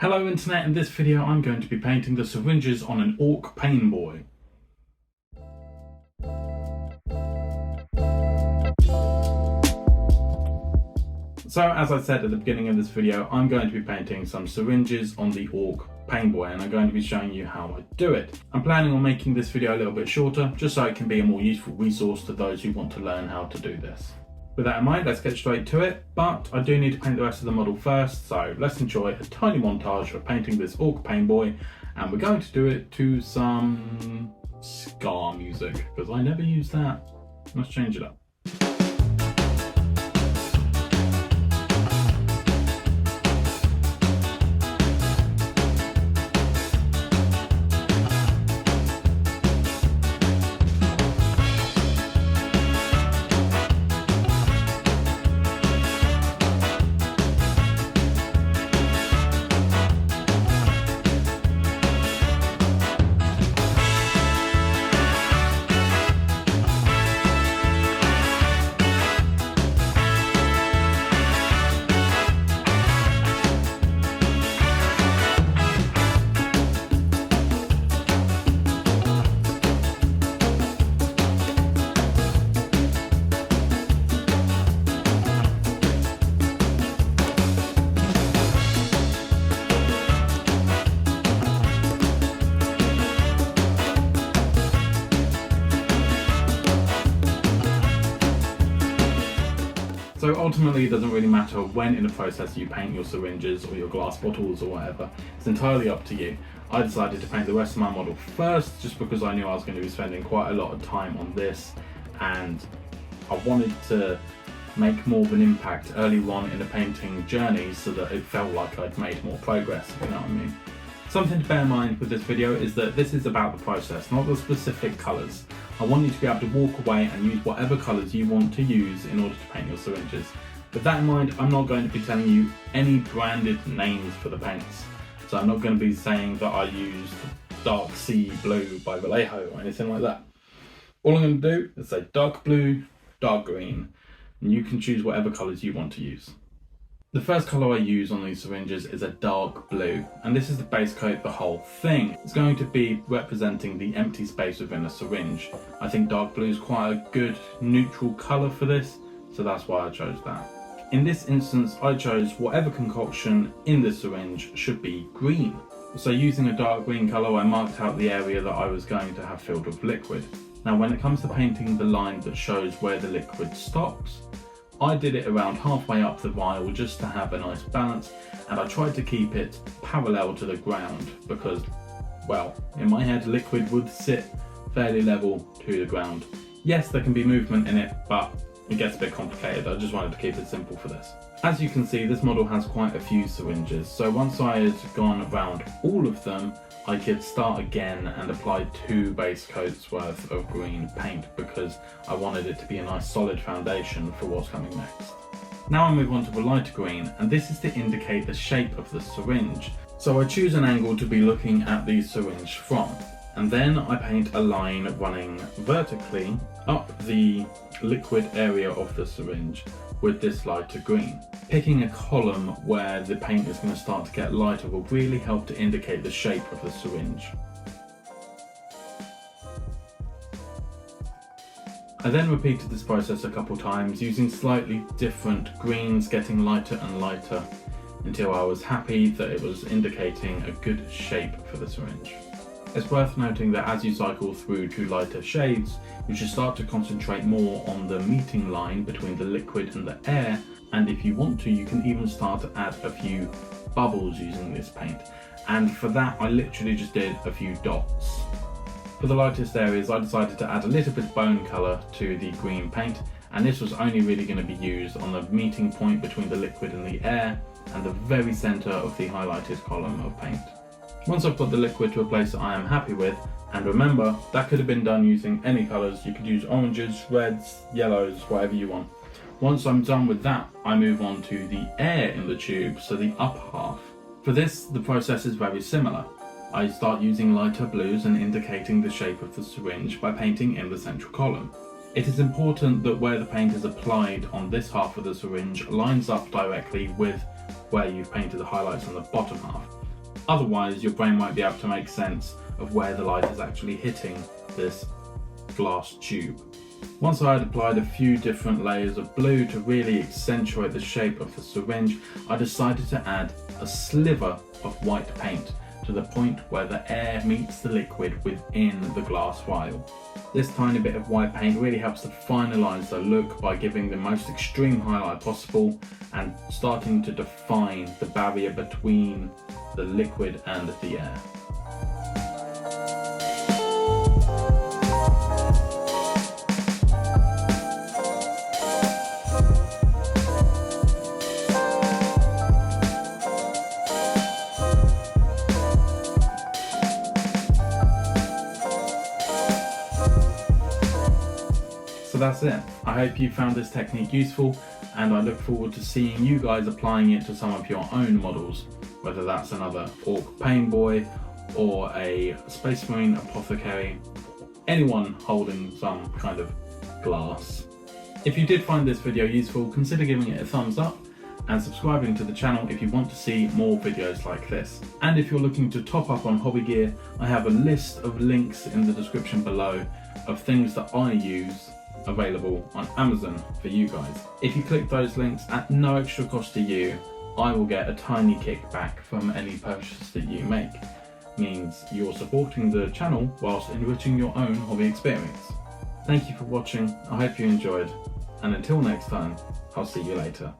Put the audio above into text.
Hello Internet, in this video I'm going to be painting the syringes on an orc painboy. So as I said at the beginning of this video, I'm going to be painting some syringes on the orc painboy and I'm going to be showing you how I do it. I'm planning on making this video a little bit shorter just so it can be a more useful resource to those who want to learn how to do this. With that in mind, let's get straight to it, but I do need to paint the rest of the model first, so let's enjoy a tiny montage of painting this orc painboy, and we're going to do it to some ska music, because I never use that. Let's change it up. So ultimately, it doesn't really matter when in the process you paint your syringes or your glass bottles or whatever. It's entirely up to you. I decided to paint the rest of my model first just because I knew I was going to be spending quite a lot of time on this and I wanted to make more of an impact early on in the painting journey so that it felt like I'd made more progress, if you know what I mean. Something to bear in mind with this video is that this is about the process, not the specific colours. I want you to be able to walk away and use whatever colours you want to use in order to paint your syringes. With that in mind, I'm not going to be telling you any branded names for the paints. So I'm not going to be saying that I used dark sea blue by Vallejo or anything like that. All I'm going to do is say dark blue, dark green, and you can choose whatever colours you want to use. The first colour I use on these syringes is a dark blue, and this is the base coat the whole thing. It's going to be representing the empty space within a syringe. I think dark blue is quite a good neutral colour for this, so that's why I chose that. In this instance, I chose whatever concoction in this syringe should be green. So using a dark green colour, I marked out the area that I was going to have filled with liquid. Now when it comes to painting the line that shows where the liquid stops, I did it around halfway up the vial just to have a nice balance, and I tried to keep it parallel to the ground because, well, in my head liquid would sit fairly level to the ground. Yes, there can be movement in it, but it gets a bit complicated. I just wanted to keep it simple for this. As you can see, this model has quite a few syringes, so once I had gone around all of them, I could start again and apply 2 base coats worth of green paint because I wanted it to be a nice solid foundation for what's coming next. Now I move on to the lighter green, and this is to indicate the shape of the syringe. So I choose an angle to be looking at the syringe from, and then I paint a line running vertically up the liquid area of the syringe with this lighter green. Picking a column where the paint is going to start to get lighter will really help to indicate the shape of the syringe. I then repeated this process a couple times using slightly different greens, getting lighter and lighter until I was happy that it was indicating a good shape for the syringe. It's worth noting that as you cycle through to lighter shades, you should start to concentrate more on the meeting line between the liquid and the air, and if you want to, you can even start to add a few bubbles using this paint. And for that, I literally just did a few dots. For the lightest areas, I decided to add a little bit of bone colour to the green paint, and this was only really going to be used on the meeting point between the liquid and the air, and the very centre of the highlighted column of paint. Once I've got the liquid to a place that I am happy with, and remember, that could have been done using any colours. You could use oranges, reds, yellows, whatever you want. Once I'm done with that, I move on to the air in the tube, so the upper half. For this, the process is very similar. I start using lighter blues and indicating the shape of the syringe by painting in the central column. It is important that where the paint is applied on this half of the syringe lines up directly with where you've painted the highlights on the bottom half. Otherwise, your brain won't be able to make sense of where the light is actually hitting this glass tube. Once I had applied a few different layers of blue to really accentuate the shape of the syringe, I decided to add a sliver of white paint to the point where the air meets the liquid within the glass vial. This tiny bit of white paint really helps to finalise the look by giving the most extreme highlight possible and starting to define the barrier between the liquid and the air. So that's it. I hope you found this technique useful, and I look forward to seeing you guys applying it to some of your own models, whether that's another orc painboy or a space marine apothecary, anyone holding some kind of glass. If you did find this video useful, consider giving it a thumbs up and subscribing to the channel if you want to see more videos like this. And if you're looking to top up on hobby gear, I have a list of links in the description below of things that I use available on Amazon for you guys. If you click those links at no extra cost to you, I will get a tiny kickback from any purchase that you make. Means you're supporting the channel whilst enriching your own hobby experience. Thank you for watching, I hope you enjoyed, and until next time, I'll see you later.